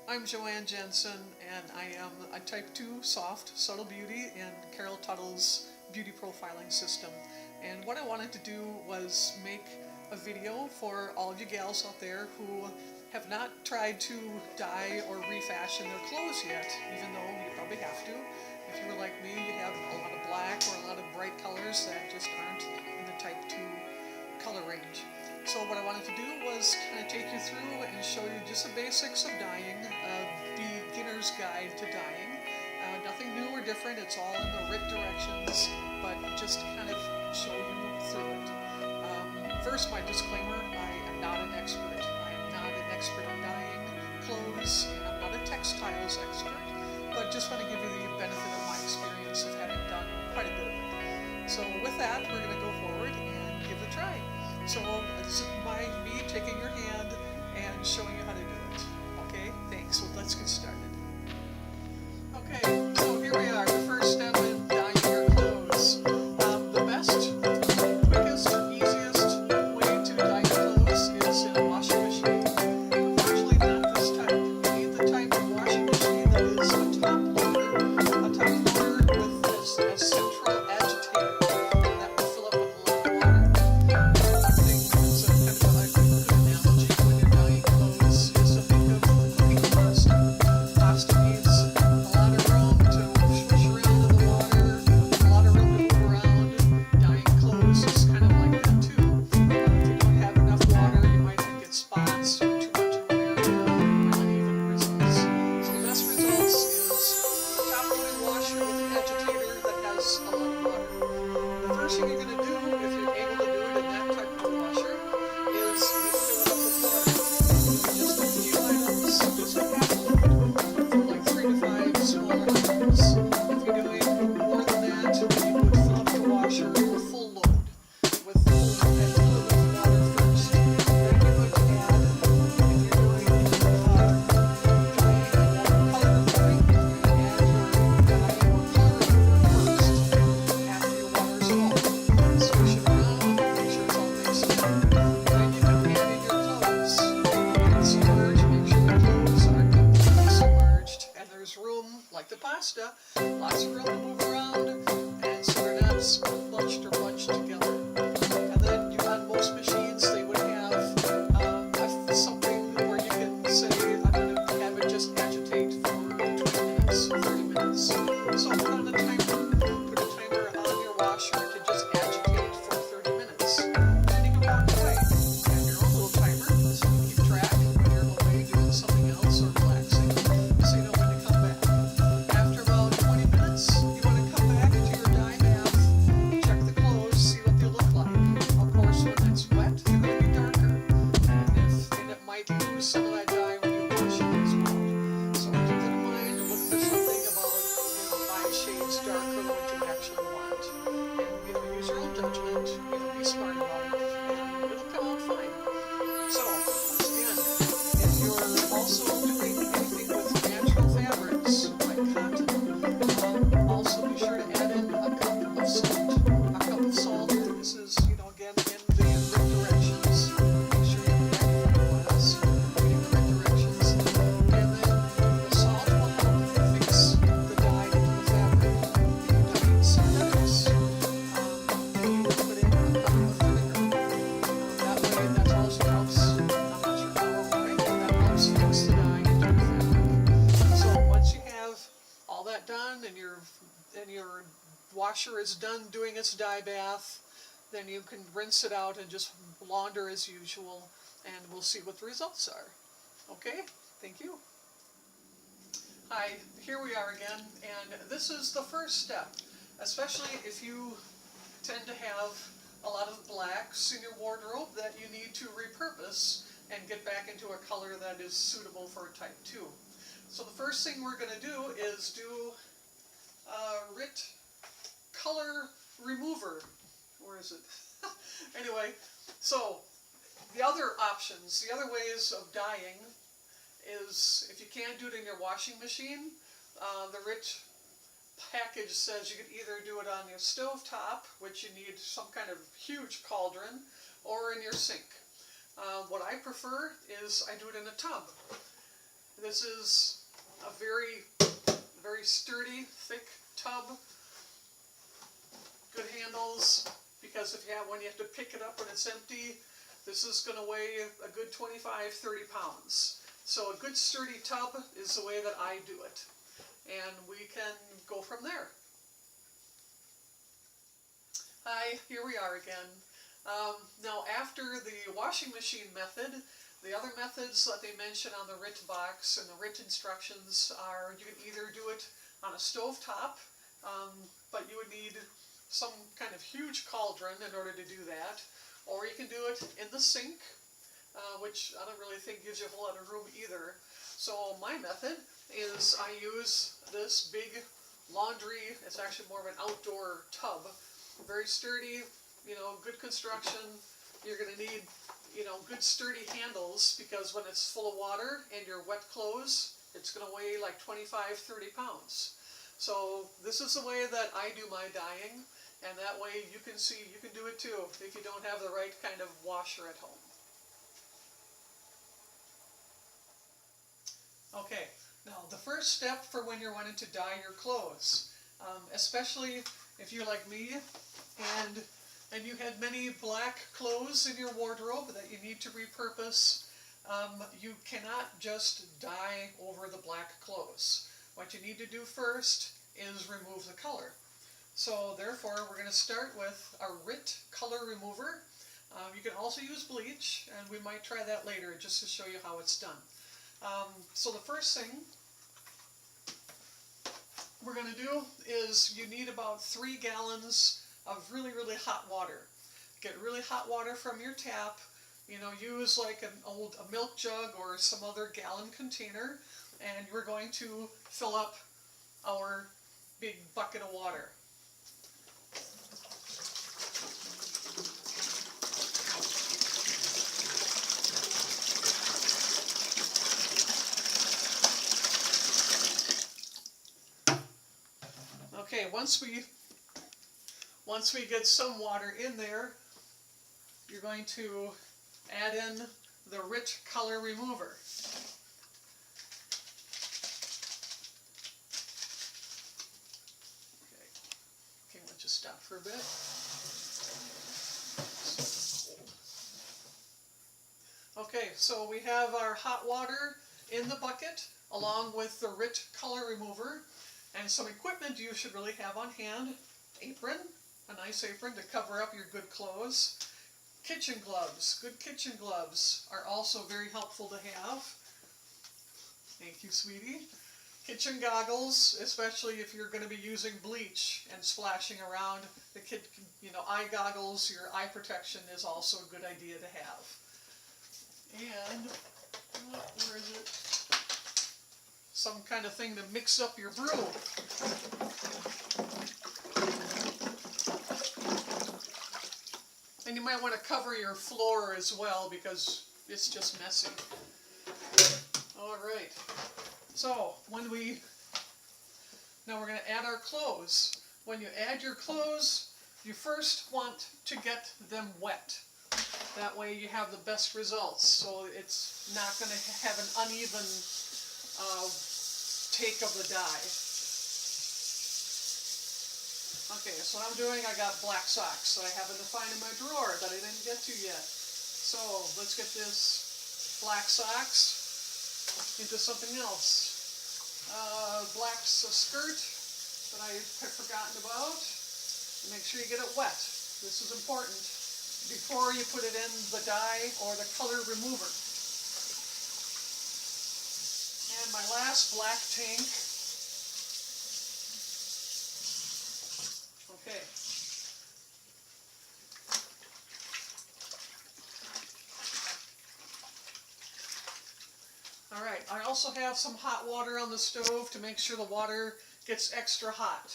I'm Joanne Jensen, and I am a Type 2 Soft Subtle Beauty in Carol Tuttle's beauty profiling system. And what I wanted to do was make a video for all of you gals out there who have not tried to dye or refashion their clothes yet, even though you probably have to. If you were like me, you have a lot of black or a lot of bright colors that just aren't in the Type 2 color range. So what I wanted to do was kind of take you through and show you just the basics of dyeing, a beginner's guide to dyeing. Nothing new or different, it's all in the RIT directions, but just to kind of show you through it. First, my disclaimer, I am not an expert. I am not an expert in dyeing clothes, and I'm not a textiles expert, but just want to give you the benefit of my experience of having done quite a bit of it. So with that, we're going to go forward and give it a try. So this is me taking your hand and showing you how to do it. Okay, thanks. Well, let's get started. Okay, so here we are. The first step in dyeing your clothes. The best, quickest, easiest way to dye your clothes is in a washing machine. Unfortunately, not this type. You need the type of washing machine that is a top loader with a central agitator that will fill up with a lot of water. Pasta needs a lot of room to swish around in the water, a lot of room to move around. Dyeing clothes is kind of like that too. If you don't have enough water, you might get spots or too much of an area or uneven results. So the best results is a top-loaded washer with an agitator that has a lot of water. The first thing you're going to do, if you're able to do it in that type of washer, is you fill it up with water. Just a few items, just like half a load. For like 3 to 5 smaller items. If you're doing more than that, then you would fill up the washer with full load. With fill it with water first. Then you're going to add, if you're doing dyeing and color removing, you're going to add your dye or color remover first after your water's full. Swish it around, make sure it's all mixed in. Then you can add in your clothes. You can submerge, make sure the clothes are completely submerged. And there's room, like the pasta, lots of room to move around, and so they're not bunched or bunched together. And then on most machines, they would have something where you can say, I'm going to have it just agitate for 20 minutes, 30 minutes. So put on a timer. Put a timer on your washer to just agitate for 30 minutes. Then you can walk away. Have your own little timer so you keep track when you're away doing something else or relaxing, so you know when to come back. After about 20 minutes, you want to come back to your dye bath, check the clothes, see what they look like. Of course, when it's wet, they're going to be darker, and it might lose some of that dye when you wash it as well. So keep that in mind and look for something about 5 shades darker than what you actually want. And use your own judgment, be smart about it, and it'll come out fine. So, once again, if you're also doing anything with natural fabrics, like cotton, also be sure to add in a cup of salt. A cup of salt, this is, again, in the right directions. Make sure you have the magnifying glass, reading the right directions. And then the salt will help fix the dye into the fabric. If you're dyeing synthetics, you would put in a cup of vinegar. That way, that also helps, I'm not sure how or why, but that helps fix the dye into the fabric. So once you have all that done and your washer is done doing its dye bath, then you can rinse it out and just launder as usual, and we'll see what the results are. Okay, thank you. Hi, here we are again, and this is the first step, especially if you tend to have a lot of blacks in your wardrobe that you need to repurpose and get back into a color that is suitable for a Type 2. So the first thing we're going to do is do RIT color remover. Where is it? Anyway, so the other options, the other ways of dyeing is, if you can't do it in your washing machine, the RIT package says you can either do it on your stove top, which you need some kind of huge cauldron, or in your sink. What I prefer is I do it in a tub. This is a very, very sturdy, thick tub. Good handles, because if you have one, you have to pick it up when it's empty. This is going to weigh a good 25, 30 pounds. So a good sturdy tub is the way that I do it. And we can go from there. Hi, here we are again. Now after the washing machine method, the other methods that they mention on the RIT box and the RIT instructions are, you can either do it on a stove top, but you would need some kind of huge cauldron in order to do that, or you can do it in the sink, which I don't really think gives you a whole lot of room either. So my method is I use this big laundry, it's actually more of an outdoor tub, very sturdy, good construction. You're going to need, good sturdy handles, because when it's full of water and your wet clothes, it's going to weigh like 25, 30 pounds. So this is the way that I do my dyeing, and that way you can see you can do it too if you don't have the right kind of washer at home. Okay, now the first step for when you're wanting to dye your clothes, especially if you're like me and you had many black clothes in your wardrobe that you need to repurpose, you cannot just dye over the black clothes. What you need to do first is remove the color. So therefore we're going to start with a RIT color remover. You can also use bleach, and we might try that later just to show you how it's done. So the first thing we're going to do is you need about 3 gallons of really, really hot water. Get really hot water from your tap. Use like a milk jug or some other gallon container, and we're going to fill up our big bucket of water. Okay, once we get some water in there, you're going to add in the RIT color remover. Okay, let's just stop for a bit. Okay, so we have our hot water in the bucket along with the RIT color remover. And some equipment you should really have on hand. Apron, a nice apron to cover up your good clothes. Kitchen gloves, good kitchen gloves are also very helpful to have. Thank you, sweetie. Kitchen goggles, especially if you're going to be using bleach and splashing around. The eye goggles, your eye protection is also a good idea to have. And, where is it? Some kind of thing to mix up your brew. And you might want to cover your floor as well, because it's just messy. Alright, so now we're going to add our clothes. When you add your clothes, you first want to get them wet. That way you have the best results, so it's not going to have an uneven take of the dye. Okay, so what I'm doing, I got black socks that I happen to find in my drawer that I didn't get to yet. So let's get this black socks into something else. Black skirt that I had forgotten about. Make sure you get it wet. This is important before you put it in the dye or the color remover. And my last black tank. Okay. Alright, I also have some hot water on the stove to make sure the water gets extra hot.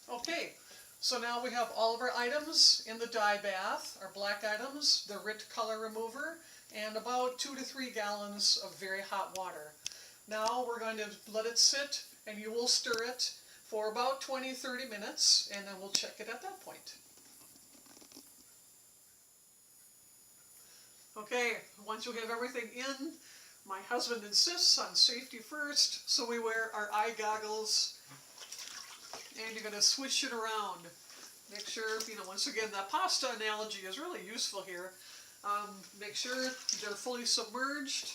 Okay, so now we have all of our items in the dye bath, our black items, the RIT color remover, and about 2 to 3 gallons of very hot water. Now we're going to let it sit, and you will stir it for about 20-30 minutes, and then we'll check it at that point. Okay, once you have everything in, my husband insists on safety first, so we wear our eye goggles, and you're going to swish it around. Make sure, once again, that pasta analogy is really useful here. Make sure they're fully submerged.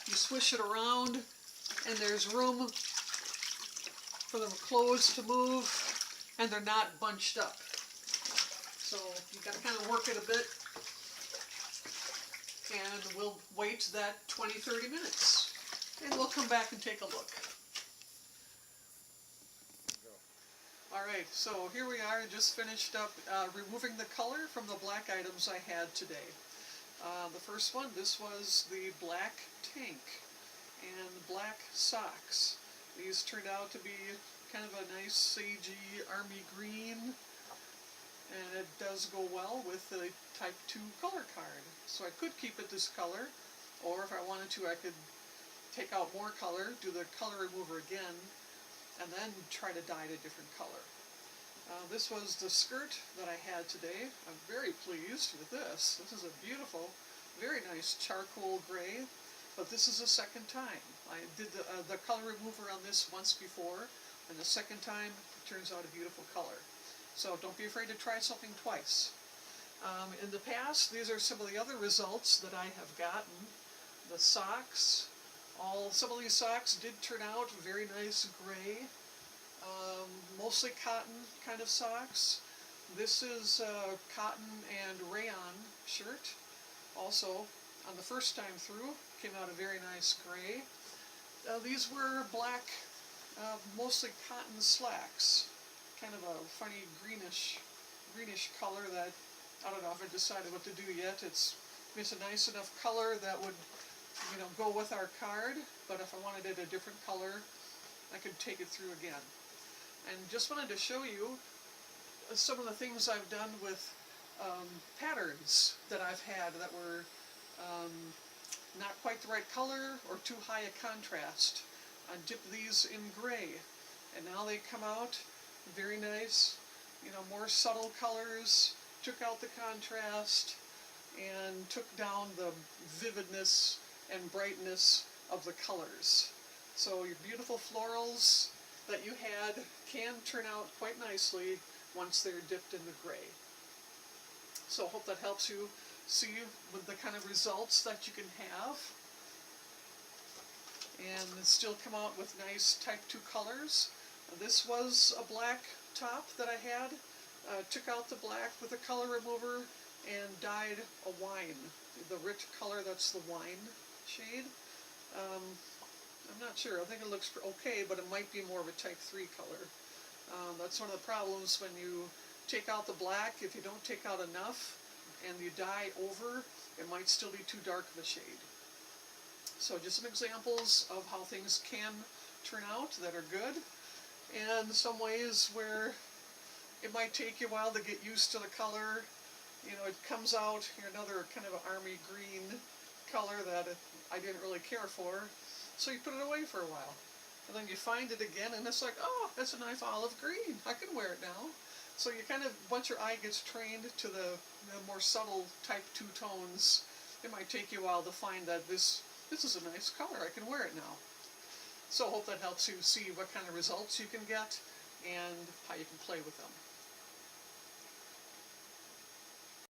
You swish it around, and there's room for the clothes to move, and they're not bunched up. So you got to kind of work it a bit, and we'll wait that 20-30 minutes, and we'll come back and take a look. Alright, so here we are, just finished up removing the color from the black items I had today. The first one, this was the black tank and black socks. These turned out to be kind of a nice sagey army green, and it does go well with the Type 2 color card. So I could keep it this color, or if I wanted to I could take out more color, do the color remover again, and then try to dye it a different color. This was the skirt that I had today. I'm very pleased with this. This is a beautiful, very nice charcoal gray, but this is the second time. I did the color remover on this once before, and the second time it turns out a beautiful color. So don't be afraid to try something twice. In the past, these are some of the other results that I have gotten. The socks, some of these socks did turn out very nice gray, mostly cotton kind of socks. This is cotton and rayon shirt. Also, on the first time through, came out a very nice gray. These were black, mostly cotton slacks, kind of a funny greenish color that I don't know if I decided what to do yet. It's a nice enough color that would go with our card, but if I wanted it a different color, I could take it through again. And just wanted to show you some of the things I've done with patterns that I've had that were not quite the right color or too high a contrast. I dipped these in gray, and now they come out very nice, more subtle colors, took out the contrast, and took down the vividness and brightness of the colors. So your beautiful florals that you had can turn out quite nicely once they're dipped in the gray. So I hope that helps you see with the kind of results that you can have, and still come out with nice Type 2 colors. This was a black top that I had. Took out the black with a color remover and dyed a wine. The rich color, that's the wine shade. I'm not sure. I think it looks okay, but it might be more of a Type 3 color. That's one of the problems when you take out the black. If you don't take out enough and you dye over, it might still be too dark of a shade. So just some examples of how things can turn out that are good, and some ways where it might take you a while to get used to the color. It comes out another kind of an army green color that I didn't really care for, so you put it away for a while. And then you find it again, and it's like, oh, that's a nice olive green. I can wear it now. So you kind of, once your eye gets trained to the more subtle Type 2 tones, it might take you a while to find that this is a nice color. I can wear it now. So I hope that helps you see what kind of results you can get and how you can play with them.